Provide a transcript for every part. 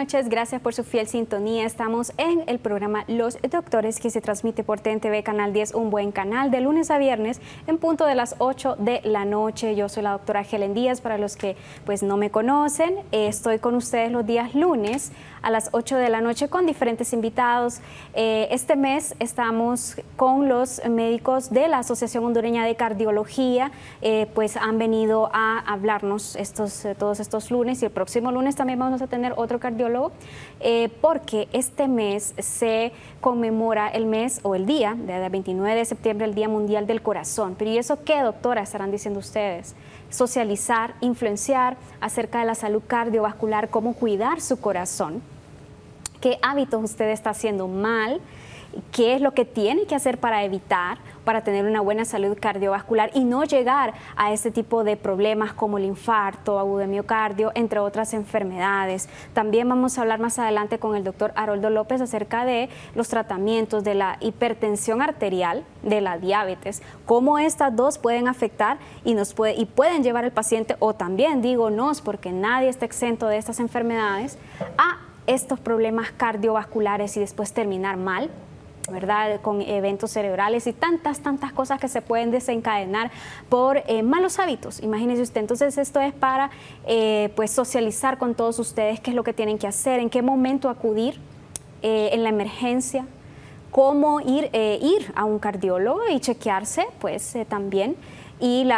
noches, gracias por su fiel sintonía. Estamos en el programa Los Doctores, que se transmite por TNTV Canal 10, un buen canal, de lunes a viernes en punto de las 8 de la noche. Yo soy la doctora Helen Díaz, para los que pues no me conocen. Estoy con ustedes los días lunes a las 8 de la noche con diferentes invitados. Este mes estamos con los médicos de la Asociación Hondureña de Cardiología, pues han venido a hablarnos todos estos lunes, y el próximo lunes también vamos a tener otro cardiólogo, porque este mes se conmemora el mes o el día, del 29 de septiembre, el Día Mundial del Corazón. Pero ¿y eso qué, doctora? Estarán diciendo ustedes. Socializar, influenciar acerca de la salud cardiovascular, cómo cuidar su corazón, qué hábitos usted está haciendo mal, qué es lo que tiene que hacer para evitar, para tener una buena salud cardiovascular y no llegar a este tipo de problemas como el infarto agudo de miocardio, entre otras enfermedades. También vamos a hablar más adelante con el doctor Haroldo López acerca de los tratamientos de la hipertensión arterial, de la diabetes, cómo estas dos pueden afectar y pueden llevar al paciente, o también digo nos, porque nadie está exento de estas enfermedades, a estos problemas cardiovasculares y después terminar mal, ¿verdad? Con eventos cerebrales y tantas cosas que se pueden desencadenar por malos hábitos. Imagínese usted. Entonces esto es para pues socializar con todos ustedes qué es lo que tienen que hacer, en qué momento acudir en la emergencia, cómo ir a un cardiólogo y chequearse pues también, y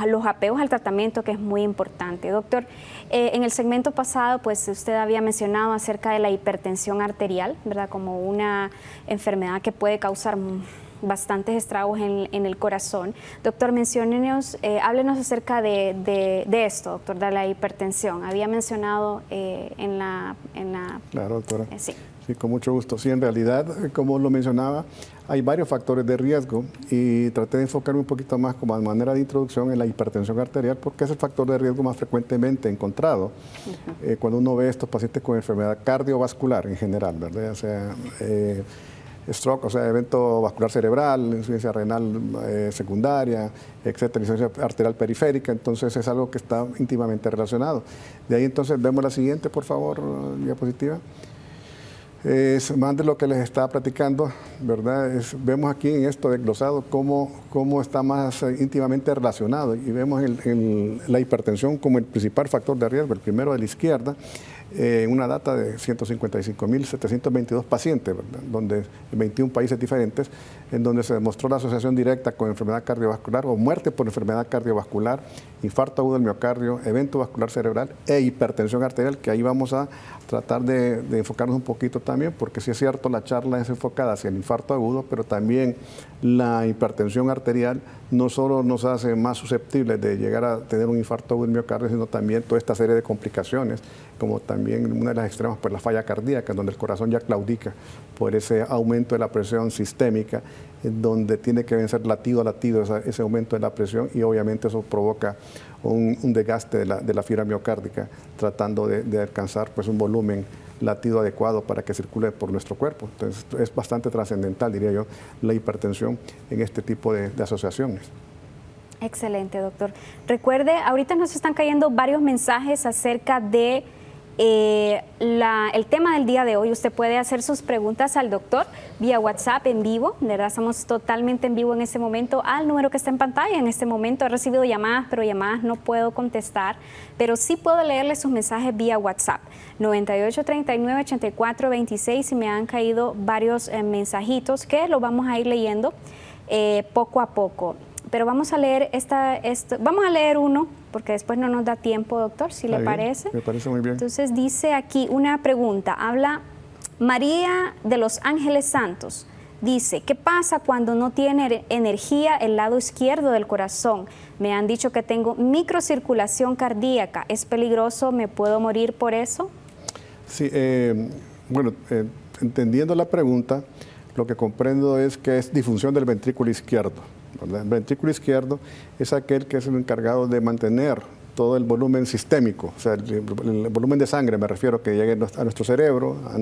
los apegos al tratamiento, que es muy importante. Doctor, en el segmento pasado pues usted había mencionado acerca de la hipertensión arterial, ¿verdad? Como una enfermedad que puede causar bastantes estragos en el corazón. Doctor, háblenos acerca de esto, doctor, de la hipertensión. Había mencionado en la... Claro, doctora. Sí. Sí, con mucho gusto. Sí, en realidad, como lo mencionaba, hay varios factores de riesgo y traté de enfocarme un poquito más como manera de introducción en la hipertensión arterial, porque es el factor de riesgo más frecuentemente encontrado cuando uno ve a estos pacientes con enfermedad cardiovascular en general, ¿verdad? O sea, stroke, o sea, evento vascular cerebral, insuficiencia renal secundaria, etcétera, insuficiencia arterial periférica. Entonces es algo que está íntimamente relacionado. De ahí entonces vemos la siguiente, por favor, diapositiva. Es más de lo que les estaba platicando, ¿verdad? Vemos aquí en esto desglosado cómo está más íntimamente relacionado, y vemos la hipertensión como el principal factor de riesgo, el primero de la izquierda, una data de 155.722 pacientes, ¿verdad? Donde en 21 países diferentes, en donde se demostró la asociación directa con enfermedad cardiovascular o muerte por enfermedad cardiovascular, infarto agudo del miocardio, evento vascular cerebral e hipertensión arterial, que ahí vamos a tratar de enfocarnos un poquito también, porque sí es cierto, la charla es enfocada hacia el infarto agudo, pero también la hipertensión arterial no solo nos hace más susceptibles de llegar a tener un infarto agudo del miocardio, sino también toda esta serie de complicaciones, como también una de las extremas, pues la falla cardíaca, donde el corazón ya claudica por ese aumento de la presión sistémica, donde tiene que vencer latido a latido ese aumento de la presión, y obviamente eso provoca un desgaste de la fibra miocárdica, tratando de alcanzar pues un volumen latido adecuado para que circule por nuestro cuerpo. Entonces es bastante trascendental, diría yo, la hipertensión en este tipo de asociaciones. Excelente, doctor. Recuerde, ahorita nos están cayendo varios mensajes acerca de el tema del día de hoy. Usted puede hacer sus preguntas al doctor vía WhatsApp en vivo, de verdad, estamos totalmente en vivo en este momento, al número que está en pantalla. En este momento he recibido llamadas, pero llamadas no puedo contestar, pero sí puedo leerle sus mensajes vía WhatsApp, 9839-8426, y me han caído varios mensajitos que lo vamos a ir leyendo poco a poco. Pero vamos a leer vamos a leer uno, porque después no nos da tiempo, doctor, si le parece. Me parece muy bien. Entonces dice aquí una pregunta, habla María de los Ángeles Santos. Dice, ¿qué pasa cuando no tiene energía el lado izquierdo del corazón? Me han dicho que tengo microcirculación cardíaca. ¿Es peligroso? ¿Me puedo morir por eso? Sí, bueno, entendiendo la pregunta, lo que comprendo es que es disfunción del ventrículo izquierdo, ¿verdad? El ventrículo izquierdo es aquel que es el encargado de mantener todo el volumen sistémico, o sea, el volumen de sangre, me refiero, que llegue a nuestro cerebro, a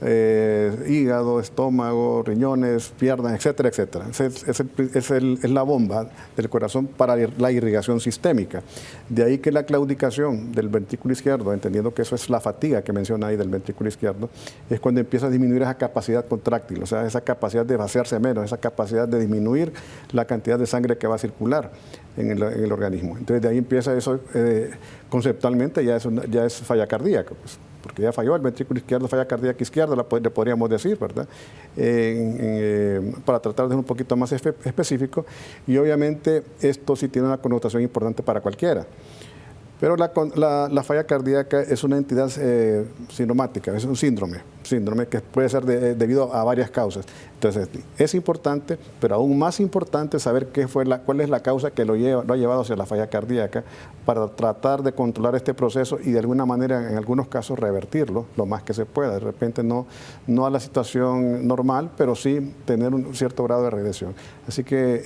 hígado, estómago, riñones, piernas, etcétera, etcétera. Es la bomba del corazón para la irrigación sistémica. De ahí que la claudicación del ventrículo izquierdo, entendiendo que eso es la fatiga que menciona ahí del ventrículo izquierdo, es cuando empieza a disminuir esa capacidad contráctil, o sea, esa capacidad de vaciarse menos, esa capacidad de disminuir la cantidad de sangre que va a circular en el organismo. Entonces de ahí empieza eso, conceptualmente ya es falla cardíaca, pues, porque ya falló el ventrículo izquierdo, falla cardíaca izquierda, le podríamos decir, ¿verdad? Para tratar de ser un poquito más específico, y obviamente esto sí tiene una connotación importante para cualquiera. Pero la falla cardíaca es una entidad sintomática, es un síndrome que puede ser debido a varias causas. Entonces, es importante, pero aún más importante saber cuál es la causa que lo ha llevado hacia la falla cardíaca para tratar de controlar este proceso y de alguna manera, en algunos casos, revertirlo lo más que se pueda. De repente no a la situación normal, pero sí tener un cierto grado de regresión. Así que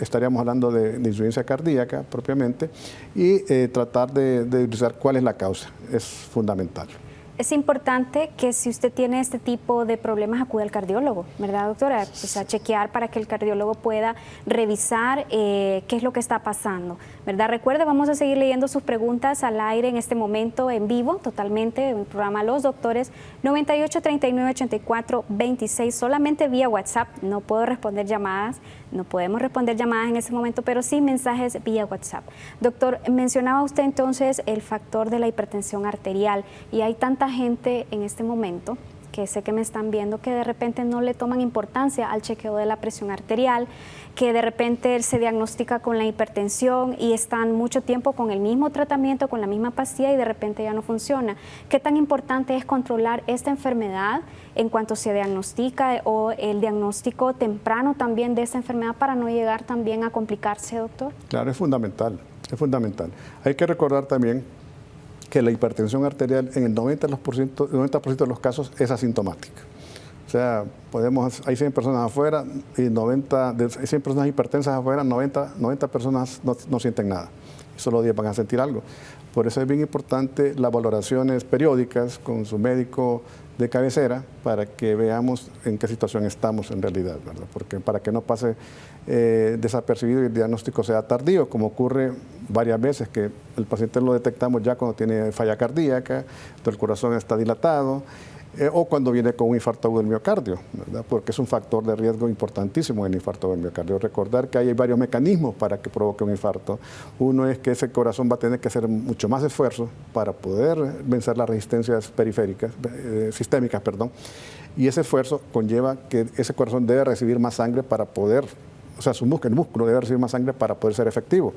estaríamos hablando de insuficiencia cardíaca propiamente y tratar de utilizar cuál es la causa. Es fundamental. Es importante que si usted tiene este tipo de problemas acude al cardiólogo, ¿verdad, doctora? Pues a chequear para que el cardiólogo pueda revisar qué es lo que está pasando, ¿verdad? Recuerde, vamos a seguir leyendo sus preguntas al aire en este momento en vivo, totalmente, en el programa Los Doctores, 98 39 84 26, solamente vía WhatsApp. No puedo responder llamadas, no podemos responder llamadas en este momento, pero sí mensajes vía WhatsApp. Doctor, mencionaba usted entonces el factor de la hipertensión arterial y hay tanta gente en este momento que sé que me están viendo que de repente no le toman importancia al chequeo de la presión arterial, que de repente se diagnostica con la hipertensión y están mucho tiempo con el mismo tratamiento, con la misma pastilla y de repente ya no funciona. ¿Qué tan importante es controlar esta enfermedad en cuanto se diagnostica o el diagnóstico temprano también de esta enfermedad para no llegar también a complicarse, doctor? Claro, es fundamental, es fundamental. Hay que recordar también que la hipertensión arterial en el 90% de los casos es asintomática. O sea, hay 100 personas afuera y 100 personas hipertensas afuera, 90 personas no sienten nada. Y solo 10 van a sentir algo. Por eso es bien importante las valoraciones periódicas con su médico de cabecera para que veamos en qué situación estamos en realidad, ¿verdad? Porque para que no pase desapercibido y el diagnóstico sea tardío, como ocurre varias veces que el paciente lo detectamos ya cuando tiene falla cardíaca, el corazón está dilatado, o cuando viene con un infarto agudo del miocardio, ¿verdad? Porque es un factor de riesgo importantísimo el infarto del miocardio. Recordar que hay varios mecanismos para que provoque un infarto. Uno es que ese corazón va a tener que hacer mucho más esfuerzo para poder vencer las resistencias sistémicas, y ese esfuerzo conlleva que ese corazón debe recibir más sangre para poder, o sea, el músculo debe recibir más sangre para poder ser efectivo.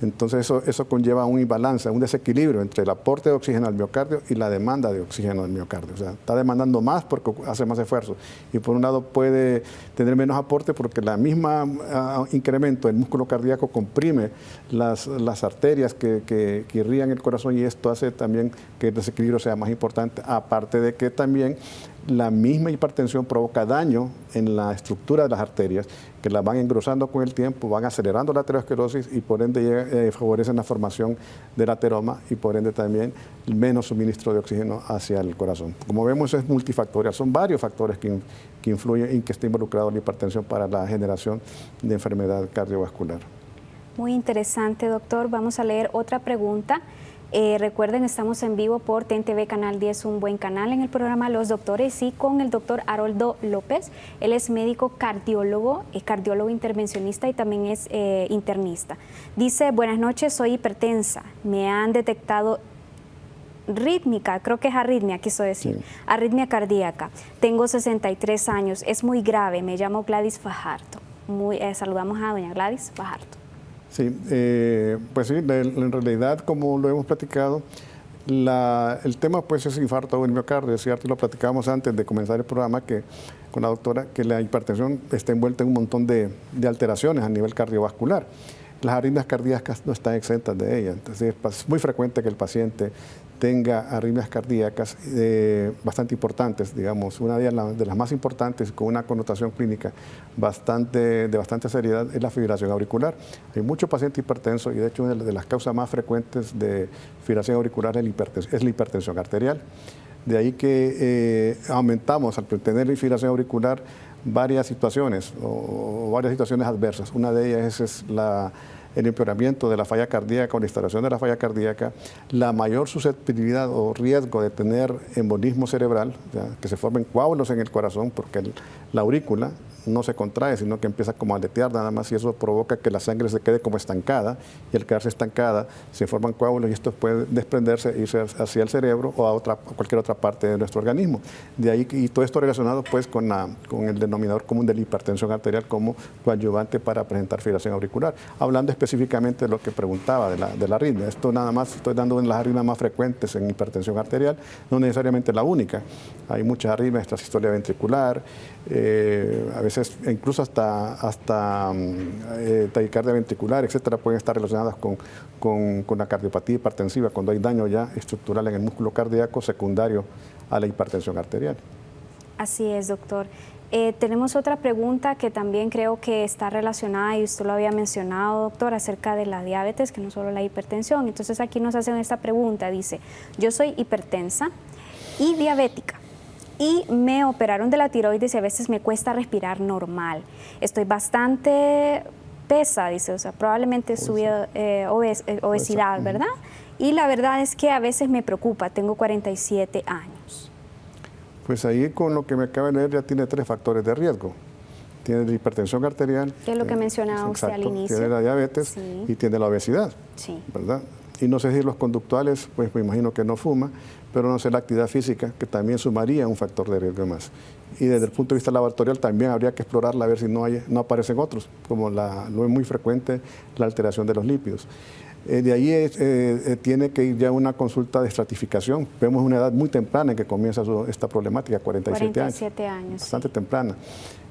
Entonces eso conlleva un imbalance, un desequilibrio entre el aporte de oxígeno al miocardio y la demanda de oxígeno del miocardio. O sea, está demandando más porque hace más esfuerzo. Y por un lado puede tener menos aporte porque la misma incremento del músculo cardíaco comprime las arterias que irrigan el corazón y esto hace también que el desequilibrio sea más importante. Aparte de que también la misma hipertensión provoca daño en la estructura de las arterias, que las van engrosando con el tiempo, van acelerando la aterosclerosis y por ende favorecen la formación del ateroma y por ende también menos suministro de oxígeno hacia el corazón. Como vemos, es multifactorial, son varios factores que influyen en que esté involucrado la hipertensión para la generación de enfermedad cardiovascular. Muy interesante, doctor. Vamos a leer otra pregunta. Recuerden, estamos en vivo por TNTV Canal 10, un buen canal, en el programa Los Doctores y con el doctor Haroldo López. Él es médico cardiólogo, cardiólogo intervencionista y también es internista. Dice, buenas noches, soy hipertensa, me han detectado rítmica, creo que es arritmia, quiso decir, sí. Arritmia cardíaca, tengo 63 años, es muy grave, me llamo Gladys Fajardo. Saludamos a doña Gladys Fajardo. Sí, pues sí, en realidad, como lo hemos platicado, el tema pues es infarto del miocardio, es cierto, y lo platicábamos antes de comenzar el programa con la doctora, que la hipertensión está envuelta en un montón de alteraciones a nivel cardiovascular. Las arritmias cardíacas no están exentas de ellas, entonces es muy frecuente que el paciente tenga arritmias cardíacas bastante importantes, digamos, una de las más importantes con una connotación clínica de bastante seriedad es la fibrilación auricular. Hay muchos pacientes hipertensos y de hecho una de las causas más frecuentes de fibrilación auricular es la hipertensión arterial. De ahí que aumentamos al tener fibrilación auricular varias situaciones o varias situaciones adversas. Una de ellas es el empeoramiento de la falla cardíaca o la instalación de la falla cardíaca, la mayor susceptibilidad o riesgo de tener embolismo cerebral, que se formen coágulos en el corazón, porque la aurícula no se contrae, sino que empieza como a aletear nada más, y eso provoca que la sangre se quede como estancada, y al quedarse estancada se forman coágulos y estos pueden desprenderse e irse hacia el cerebro o a cualquier otra parte de nuestro organismo. De ahí, y todo esto relacionado pues con el denominador común de la hipertensión arterial como coadyuvante para presentar fibrilación auricular. Hablando específicamente de lo que preguntaba de la arritmia, esto nada más estoy dando en las arritmias más frecuentes en hipertensión arterial, no necesariamente la única. Hay muchas arritmias, extrasistolia ventricular, a veces incluso hasta taquicardia ventricular, etcétera, pueden estar relacionadas con la cardiopatía hipertensiva cuando hay daño ya estructural en el músculo cardíaco secundario a la hipertensión arterial. Así es, doctor. Tenemos otra pregunta que también creo que está relacionada, y usted lo había mencionado, doctor, acerca de la diabetes, que no solo la hipertensión. Entonces aquí nos hacen esta pregunta, dice, yo soy hipertensa y diabética, y me operaron de la tiroides y a veces me cuesta respirar normal. Estoy bastante pesa, dice, o sea, probablemente subido obesidad, ¿verdad? Y la verdad es que a veces me preocupa, tengo 47 años. Pues ahí con lo que me acaba de leer ya tiene 3 factores de riesgo. Tiene la hipertensión arterial. Que es lo que mencionaba usted al inicio. Tiene la diabetes, sí, y tiene la obesidad, sí, ¿verdad? Y no sé si los conductuales, pues me imagino que no fuma, pero no sé la actividad física, que también sumaría un factor de riesgo más. Y desde el punto de vista laboratorial también habría que explorarla a ver si no aparecen otros, como lo es muy frecuente la alteración de los lípidos. De ahí tiene que ir ya una consulta de estratificación. Vemos una edad muy temprana en que comienza esta problemática, 47 años. Bastante temprana.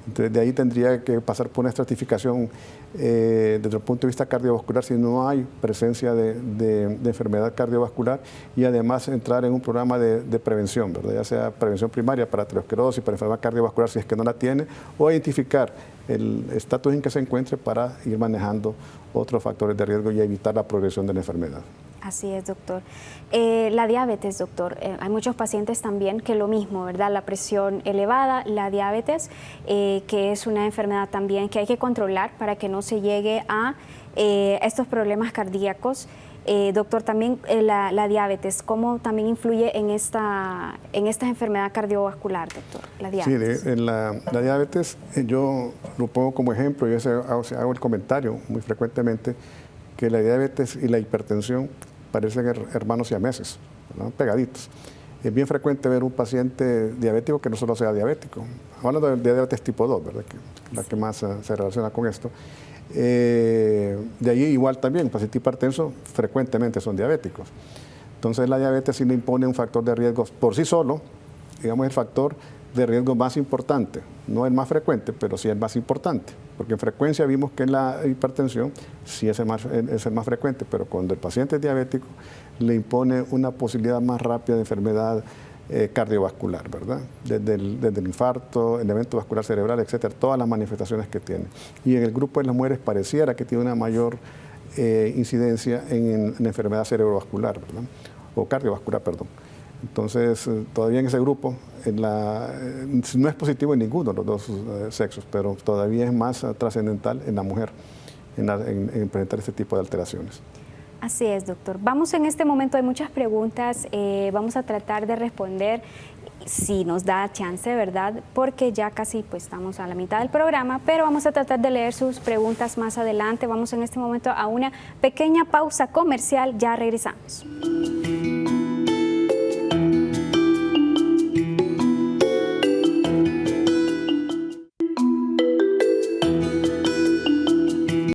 Entonces, de ahí tendría que pasar por una estratificación desde el punto de vista cardiovascular si no hay presencia de enfermedad cardiovascular, y además entrar en un programa de prevención, ¿verdad? Ya sea prevención primaria para aterosclerosis, para enfermedad cardiovascular si es que no la tiene, o identificar el estatus en que se encuentre para ir manejando otros factores de riesgo y evitar la progresión de la enfermedad. Así es, doctor. La diabetes, doctor, hay muchos pacientes también que lo mismo, ¿verdad? La presión elevada, la diabetes, que es una enfermedad también que hay que controlar para que no se llegue a estos problemas cardíacos. Doctor, también la diabetes, ¿cómo también influye en esta enfermedad cardiovascular, doctor? La diabetes. Sí, en la diabetes yo lo pongo como ejemplo y hago el comentario muy frecuentemente que la diabetes y la hipertensión parecen hermanos siameses, ¿no? Pegaditos. Es bien frecuente ver un paciente diabético que no solo sea diabético. Hablando de diabetes tipo 2, ¿verdad? Que la que más se relaciona con esto. De ahí igual también, pacientes hipertensos frecuentemente son diabéticos. Entonces la diabetes sí le impone un factor de riesgo por sí solo, digamos el factor de riesgo más importante, no el más frecuente, pero sí el más importante, porque en frecuencia vimos que en la hipertensión sí es el más frecuente, pero cuando el paciente es diabético le impone una posibilidad más rápida de enfermedad cardiovascular, ¿verdad? Desde el infarto, el evento vascular cerebral, etcétera, todas las manifestaciones que tiene. Y en el grupo de las mujeres pareciera que tiene una mayor incidencia en enfermedad cerebrovascular, ¿verdad? O cardiovascular, perdón. Entonces, todavía en ese grupo, no es positivo en ninguno de los dos sexos, pero todavía es más trascendental en la mujer, en presentar este tipo de alteraciones. Así es, doctor. Vamos en este momento, hay muchas preguntas, vamos a tratar de responder si nos da chance, ¿verdad? Porque ya casi pues estamos a la mitad del programa, pero vamos a tratar de leer sus preguntas más adelante. Vamos en este momento a una pequeña pausa comercial, ya regresamos.